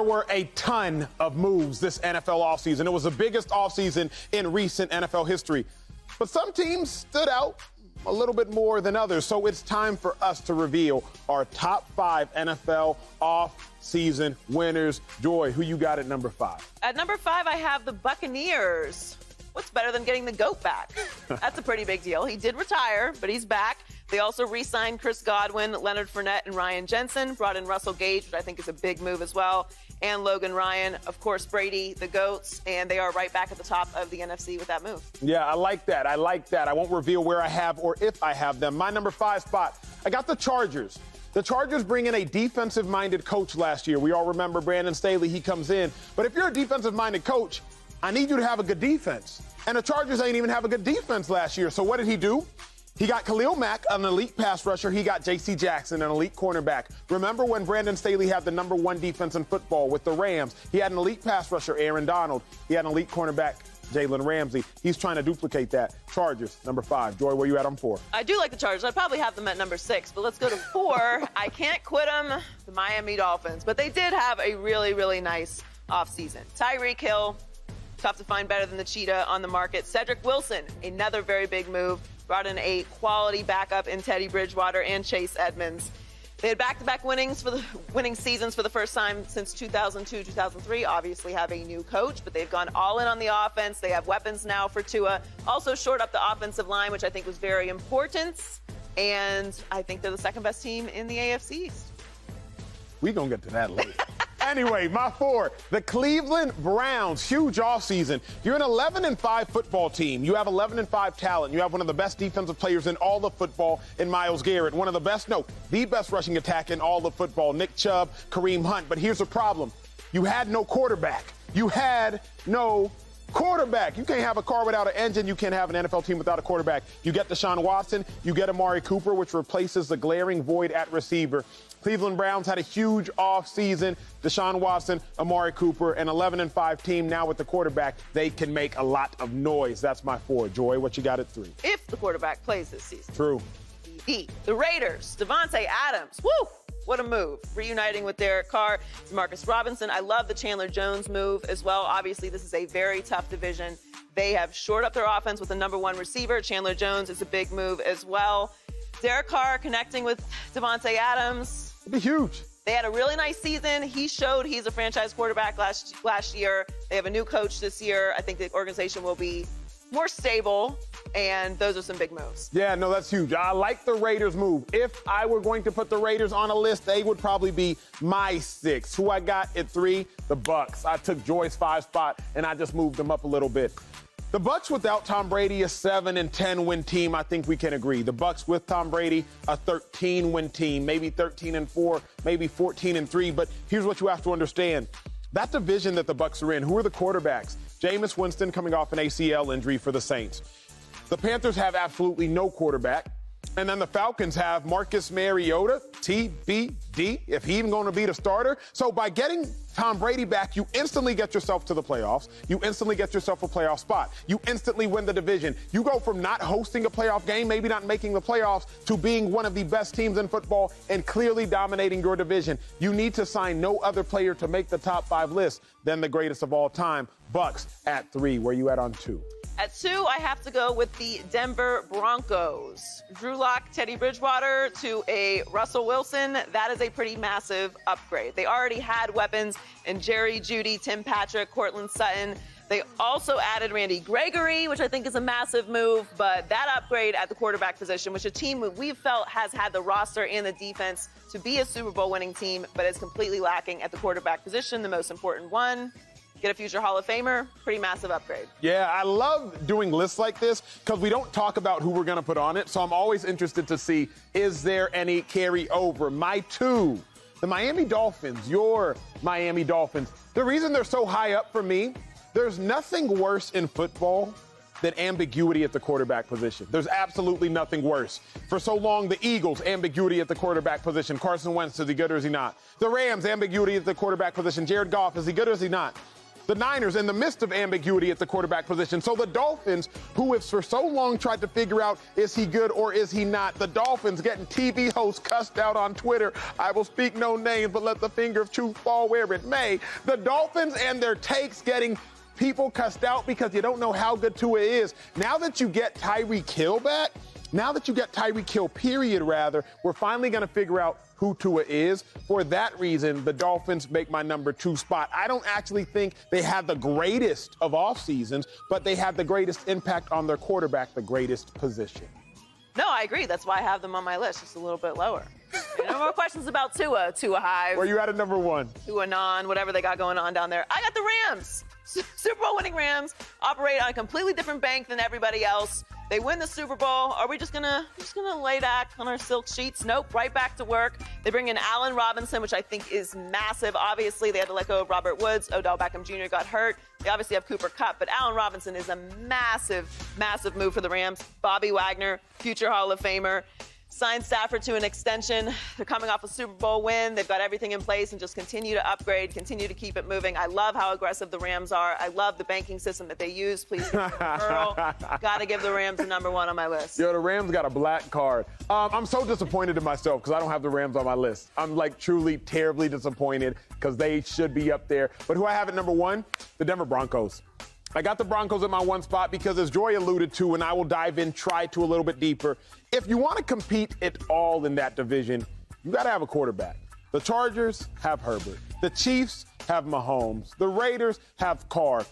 There were a ton of moves this NFL offseason. It was the biggest offseason in recent NFL history. But some teams stood out a little bit more than others. So it's time for us to reveal our top 5 NFL off-season winners. Joy, who you got at number 5? At number 5, I have the Buccaneers. What's better than getting the GOAT back? That's a pretty big deal. He did retire, but he's back. They also re-signed Chris Godwin, Leonard Fournette, and Ryan Jensen. Brought in Russell Gage, which I think is a big move as well. And Logan Ryan, of course, Brady, the GOATs. And they are right back at the top of the NFC with that move. Yeah, I like that. I won't reveal where I have or if I have them. My number 5 spot, I got the Chargers. The Chargers bring in a defensive-minded coach last year. We all remember Brandon Staley. He comes in. But if you're a defensive-minded coach, I need you to have a good defense. And the Chargers ain't even have a good defense last year. So what did he do? He got Khail Mack, an elite pass rusher. He got J.C. Jackson, an elite cornerback. Remember when Brandon Staley had the number 1 defense in football with the Rams? He had an elite pass rusher, Aaron Donald. He had an elite cornerback, Jalen Ramsey. He's trying to duplicate that. Chargers, number 5. Joy, where you at on 4? I do like the Chargers. I'd probably have them at number 6, but let's go to 4. I can't quit them, the Miami Dolphins. But they did have a really, really nice offseason. Tyreek, Khail, tough to find better than the cheetah on the market. Cedric Wilson, another very big move. Brought in a quality backup in Teddy Bridgewater and Chase Edmonds. They had back-to-back winning seasons for the first time since 2002, 2003. Obviously have a new coach, but they've gone all in on the offense. They have weapons now for Tua. Also shored up the offensive line, which I think was very important. And I think they're the second best team in the AFC East. We're going to get to that later. Anyway, my 4, the Cleveland Browns. Huge offseason. You're an 11-5 football team. You have 11-5 talent. You have one of the best defensive players in all of football in Myles Garrett. The best rushing attack in all of football, Nick Chubb, Kareem Hunt. But here's the problem. You had no quarterback. You can't have a car without an engine. You can't have an NFL team without a quarterback. You get Deshaun Watson. You get Amari Cooper, which replaces the glaring void at receiver. Cleveland Browns had a huge offseason. Deshaun Watson, Amari Cooper, an 11-5 team now with the quarterback. They can make a lot of noise. That's my 4. Joy, what you got at 3? If the quarterback plays this season. True. The Raiders, Davante Adams. Woo! What a move. Reuniting with Derek Carr, Demarcus Robinson. I love the Chandler Jones move as well. Obviously, this is a very tough division. They have shored up their offense with the number 1 receiver. Chandler Jones is a big move as well. Derek Carr connecting with Davante Adams. It'd be huge. They had a really nice season. He showed he's a franchise quarterback last year. They have a new coach this year. I think the organization will be more stable, and those are some big moves. Yeah, no, that's huge. I like the Raiders move. If I were going to put the Raiders on a list, they would probably be my 6. Who I got at 3? The Bucs. I took Joy's 5 spot, and I just moved them up a little bit. The Bucs without Tom Brady, a 7-10 win team. I think we can agree. The Bucs with Tom Brady, a 13-win team, maybe 13-4, maybe 14-3. But here's what you have to understand. That division that the Bucs are in, who are the quarterbacks? Jameis Winston coming off an ACL injury for the Saints. The Panthers have absolutely no quarterback. And then the Falcons have Marcus Mariota, TBD, if he's even going to be the starter. So by getting Tom Brady back, you instantly get yourself to the playoffs. You instantly get yourself a playoff spot. You instantly win the division. You go from not hosting a playoff game, maybe not making the playoffs, to being one of the best teams in football and clearly dominating your division. You need to sign no other player to make the top 5 list than the greatest of all time. Bucs at 3. Where you at on 2? At 2, I have to go with the Denver Broncos. Drew Lock, Teddy Bridgewater to a Russell Wilson. That is a pretty massive upgrade. They already had weapons in Jerry Jeudy, Tim Patrick, Cortland Sutton. They also added Randy Gregory, which I think is a massive move. But that upgrade at the quarterback position, which a team we've felt has had the roster and the defense to be a Super Bowl winning team, but is completely lacking at the quarterback position, the most important one. Get a future Hall of Famer, pretty massive upgrade. Yeah, I love doing lists like this because we don't talk about who we're going to put on it. So I'm always interested to see, is there any carryover? My 2, the Miami Dolphins, your Miami Dolphins. The reason they're so high up for me, there's nothing worse in football than ambiguity at the quarterback position. There's absolutely nothing worse. For so long, the Eagles, ambiguity at the quarterback position. Carson Wentz, is he good or is he not? The Rams, ambiguity at the quarterback position. Jared Goff, is he good or is he not? The Niners in the midst of ambiguity at the quarterback position. So the Dolphins, who have for so long tried to figure out, is he good or is he not? The Dolphins getting TV hosts cussed out on Twitter. I will speak no names, but let the finger of truth fall where it may. The Dolphins and their takes getting people cussed out because you don't know how good Tua is. Now that you get Tyreek Hill back, period, we're finally going to figure out who Tua is. For that reason, the Dolphins make my number 2 spot. I don't actually think they have the greatest of off seasons, but they have the greatest impact on their quarterback, the greatest position. No, I agree. That's why I have them on my list, just a little bit lower. No more questions about Tua Hive. Where you at number 1? Tua Non, whatever they got going on down there. I got the Rams. Super Bowl winning Rams operate on a completely different bank than everybody else. They win the Super Bowl. Are we just gonna lay back on our silk sheets? Nope, right back to work. They bring in Allen Robinson, which I think is massive. Obviously, they had to let go of Robert Woods. Odell Beckham Jr. got hurt. They obviously have Cooper Kupp, but Allen Robinson is a massive, massive move for the Rams. Bobby Wagner, future Hall of Famer. Signed Stafford to an extension. They're coming off a Super Bowl win. They've got everything in place and just continue to upgrade, continue to keep it moving. I love how aggressive the Rams are. I love the banking system that they use. Please give them a referral. Got to give the Rams a number 1 on my list. Yo, the Rams got a black card. I'm so disappointed in myself because I don't have the Rams on my list. I'm truly terribly disappointed because they should be up there. But who I have at number 1? The Denver Broncos. I got the Broncos at my 1 spot because, as Joy alluded to, and I will dive in, try to a little bit deeper, if you want to compete at all in that division, you got to have a quarterback. The Chargers have Herbert. The Chiefs have Mahomes. The Raiders have Carr.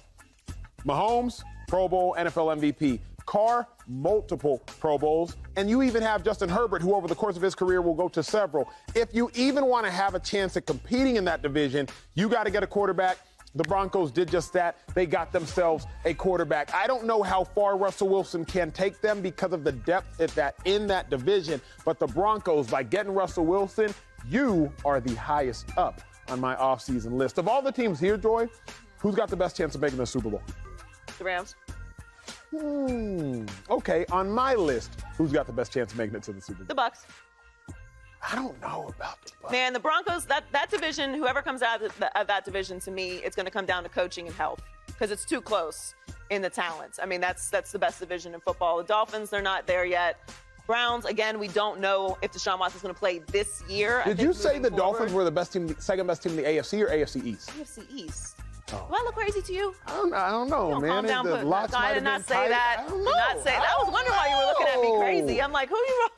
Mahomes, Pro Bowl, NFL MVP. Carr, multiple Pro Bowls. And you even have Justin Herbert, who over the course of his career will go to several. If you even want to have a chance at competing in that division, you got to get a quarterback. The Broncos did just that. They got themselves a quarterback. I don't know how far Russell Wilson can take them because of the depth in that division. But the Broncos, by getting Russell Wilson, you are the highest up on my offseason list. Of all the teams here, Joy, who's got the best chance of making the Super Bowl? The Rams. Okay, on my list, who's got the best chance of making it to the Super Bowl? The Bucks. I don't know about the Bucks. Man, the Broncos, that division, whoever comes out of that division, to me, it's going to come down to coaching and health because it's too close in the talents. I mean, that's the best division in football. The Dolphins, they're not there yet. Browns, again, we don't know if Deshaun Watson's going to play this year. Did you say the Dolphins were the best team, second best team in the AFC or AFC East? AFC East. Oh. Do I look crazy to you? I don't know, man. Calm down, the locks I might did have not been say tight. that. I don't Did not say that. I was wondering why you were looking at me crazy. I'm like, who are you